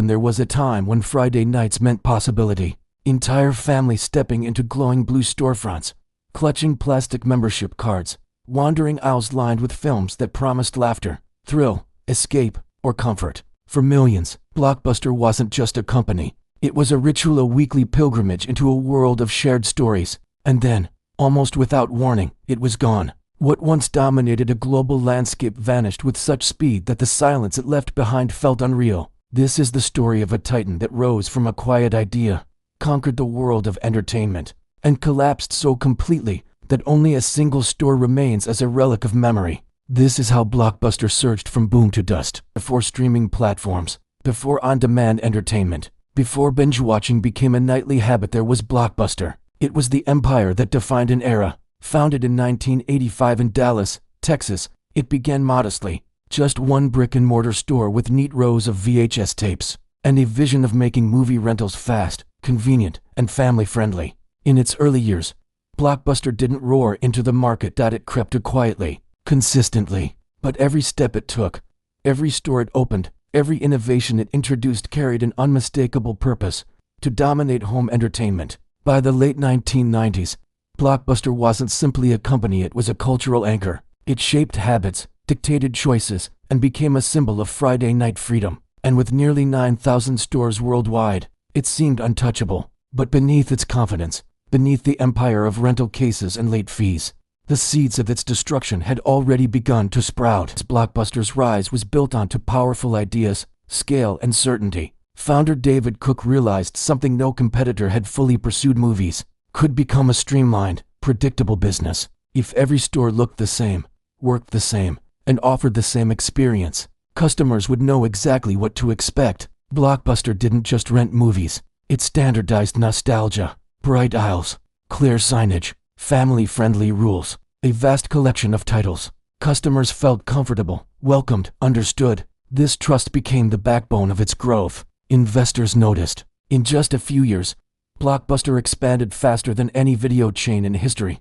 open, there was a time when Friday nights meant possibility. Entire families stepping into glowing blue storefronts, clutching plastic membership cards, wandering aisles lined with films that promised laughter, thrill, escape, or comfort. For millions, Blockbuster wasn't just a company. It was a ritual, a weekly pilgrimage into a world of shared stories. And then, almost without warning, it was gone. What once dominated a global landscape vanished with such speed that the silence it left behind felt unreal. This is the story of a titan that rose from a quiet idea, conquered the world of entertainment, and collapsed so completely that only a single store remains as a relic of memory. This is how Blockbuster surged from boom to dust. Before streaming platforms, before on-demand entertainment, before binge-watching became a nightly habit, there was Blockbuster. It was the empire that defined an era. Founded in 1985 in Dallas, Texas, it began modestly, just one brick-and-mortar store with neat rows of VHS tapes, and a vision of making movie rentals fast, convenient, and family-friendly. In its early years, Blockbuster didn't roar into the market. It crept quietly, consistently. But every step it took, every store it opened, every innovation it introduced carried an unmistakable purpose: to dominate home entertainment. By the late 1990s, Blockbuster wasn't simply a company, it was a cultural anchor. It shaped habits, dictated choices, and became a symbol of Friday night freedom. And with nearly 9,000 stores worldwide, it seemed untouchable. But beneath its confidence, beneath the empire of rental cases and late fees, the seeds of its destruction had already begun to sprout. Blockbuster's rise was built onto powerful ideas, scale, and certainty. Founder David Cook realized something no competitor had fully pursued: movies could become a streamlined, predictable business. If every store looked the same, worked the same, and offered the same experience, customers would know exactly what to expect. Blockbuster didn't just rent movies. It standardized nostalgia, bright aisles, clear signage, family-friendly rules, a vast collection of titles. Customers felt comfortable, welcomed, understood. This trust became the backbone of its growth. Investors noticed. In just a few years, Blockbuster expanded faster than any video chain in history,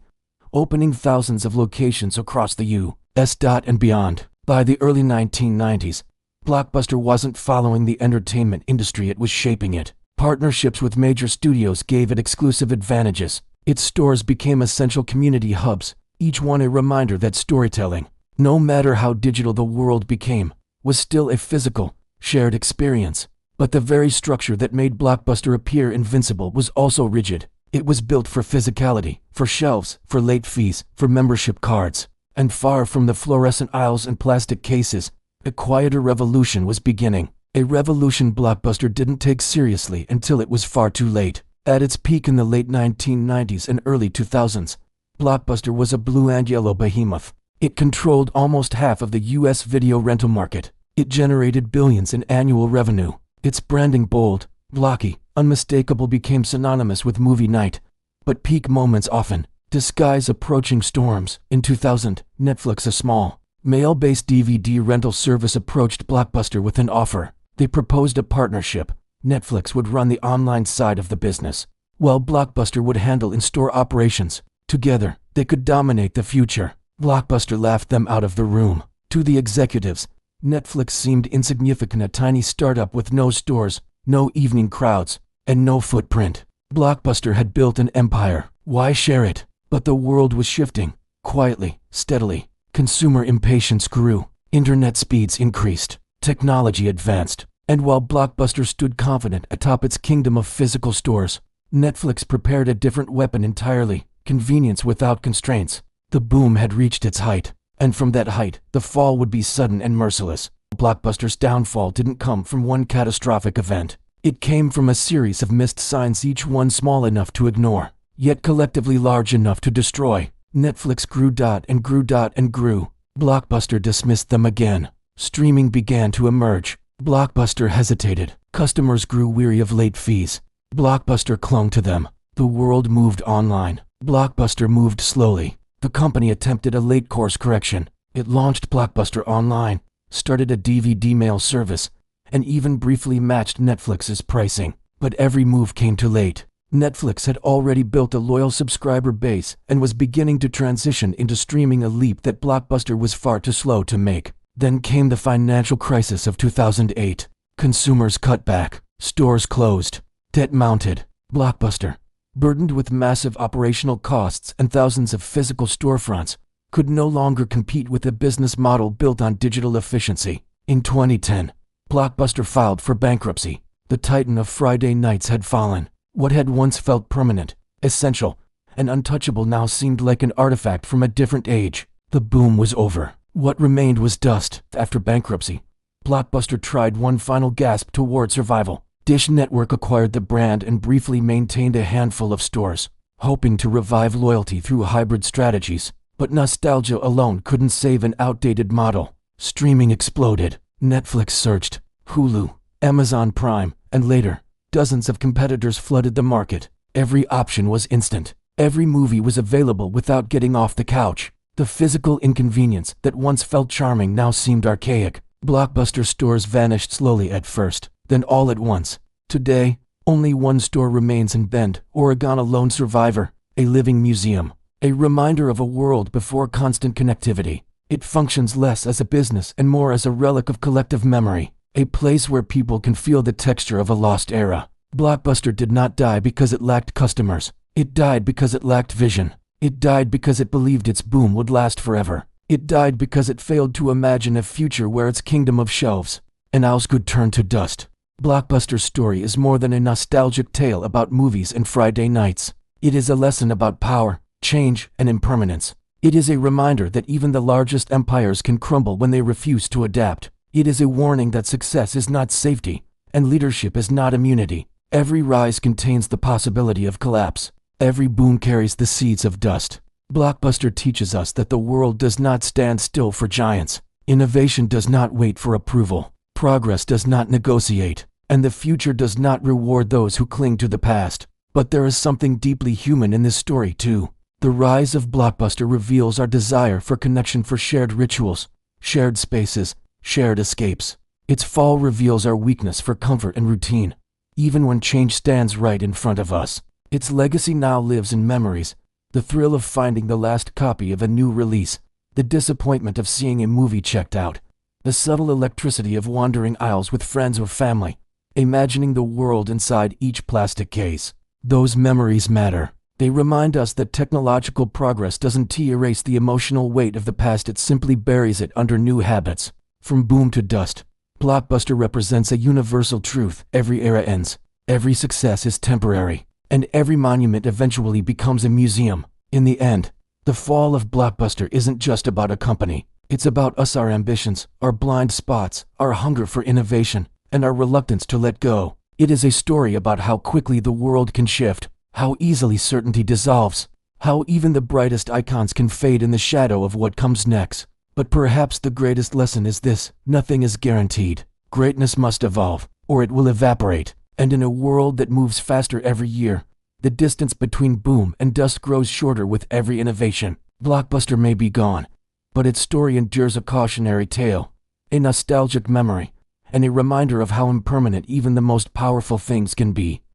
opening thousands of locations across the U.S. and beyond. By the early 1990s, Blockbuster wasn't following the entertainment industry, it was shaping it. Partnerships with major studios gave it exclusive advantages. Its stores became essential community hubs, each one a reminder that storytelling, no matter how digital the world became, was still a physical, shared experience. But the very structure that made Blockbuster appear invincible was also rigid. It was built for physicality, for shelves, for late fees, for membership cards. And far from the fluorescent aisles and plastic cases, a quieter revolution was beginning. A revolution Blockbuster didn't take seriously until it was far too late. At its peak in the late 1990s and early 2000s, Blockbuster was a blue and yellow behemoth. It controlled almost half of the U.S. video rental market. It generated billions in annual revenue. Its branding, bold, blocky, unmistakable, became synonymous with movie night. But peak moments often disguise approaching storms. In 2000, Netflix, a small, mail-based DVD rental service, approached Blockbuster with an offer. They proposed a partnership. Netflix would run the online side of the business, while Blockbuster would handle in-store operations. Together, they could dominate the future. Blockbuster laughed them out of the room. To the executives, Netflix seemed insignificant, a tiny startup with no stores, no evening crowds, and no footprint. Blockbuster had built an empire. Why share it? But the world was shifting, quietly, steadily. Consumer impatience grew. Internet speeds increased. Technology advanced. And while Blockbuster stood confident atop its kingdom of physical stores, Netflix prepared a different weapon entirely: convenience without constraints. The boom had reached its height. And from that height, the fall would be sudden and merciless. Blockbuster's downfall didn't come from one catastrophic event. It came from a series of missed signs, each one small enough to ignore, yet collectively large enough to destroy. Netflix grew and grew and grew. Blockbuster dismissed them again. Streaming began to emerge. Blockbuster hesitated. Customers grew weary of late fees. Blockbuster clung to them. The world moved online. Blockbuster moved slowly. The company attempted a late course correction. It launched Blockbuster Online, started a DVD mail service, and even briefly matched Netflix's pricing. But every move came too late. Netflix had already built a loyal subscriber base and was beginning to transition into streaming, a leap that Blockbuster was far too slow to make. Then came the financial crisis of 2008. Consumers cut back, stores closed, debt mounted. Blockbuster, burdened with massive operational costs and thousands of physical storefronts, could no longer compete with a business model built on digital efficiency. In 2010, Blockbuster filed for bankruptcy. The titan of Friday nights had fallen. What had once felt permanent, essential, and untouchable now seemed like an artifact from a different age. The boom was over. What remained was dust. After bankruptcy, Blockbuster tried one final gasp toward survival. Dish Network acquired the brand and briefly maintained a handful of stores, hoping to revive loyalty through hybrid strategies. But nostalgia alone couldn't save an outdated model. Streaming exploded. Netflix surged. Hulu, Amazon Prime, and later, dozens of competitors flooded the market. Every option was instant. Every movie was available without getting off the couch. The physical inconvenience that once felt charming now seemed archaic. Blockbuster stores vanished slowly at first, then all at once. Today, only one store remains in Bend, Oregon, a lone survivor, a living museum, a reminder of a world before constant connectivity. It functions less as a business and more as a relic of collective memory, a place where people can feel the texture of a lost era. Blockbuster did not die because it lacked customers. It died because it lacked vision. It died because it believed its boom would last forever. It died because it failed to imagine a future where its kingdom of shelves and aisles could turn to dust. Blockbuster's story is more than a nostalgic tale about movies and Friday nights. It is a lesson about power, change, and impermanence. It is a reminder that even the largest empires can crumble when they refuse to adapt. It is a warning that success is not safety, and leadership is not immunity. Every rise contains the possibility of collapse. Every boom carries the seeds of dust. Blockbuster teaches us that the world does not stand still for giants. Innovation does not wait for approval. Progress does not negotiate. And the future does not reward those who cling to the past. But there is something deeply human in this story too. The rise of Blockbuster reveals our desire for connection, for shared rituals, shared spaces, shared escapes. Its fall reveals our weakness for comfort and routine, even when change stands right in front of us. Its legacy now lives in memories, the thrill of finding the last copy of a new release, the disappointment of seeing a movie checked out, the subtle electricity of wandering aisles with friends or family, imagining the world inside each plastic case. Those memories matter. They remind us that technological progress doesn't erase the emotional weight of the past, it simply buries it under new habits. From boom to dust, Blockbuster represents a universal truth. Every era ends, every success is temporary, and every monument eventually becomes a museum. In the end, the fall of Blockbuster isn't just about a company. It's about us, our ambitions, our blind spots, our hunger for innovation, and our reluctance to let go. It is a story about how quickly the world can shift, how easily certainty dissolves, how even the brightest icons can fade in the shadow of what comes next. But perhaps the greatest lesson is this: nothing is guaranteed. Greatness must evolve, or it will evaporate. And in a world that moves faster every year, the distance between boom and dust grows shorter with every innovation. Blockbuster may be gone, but its story endures, a cautionary tale, a nostalgic memory, and a reminder of how impermanent even the most powerful things can be.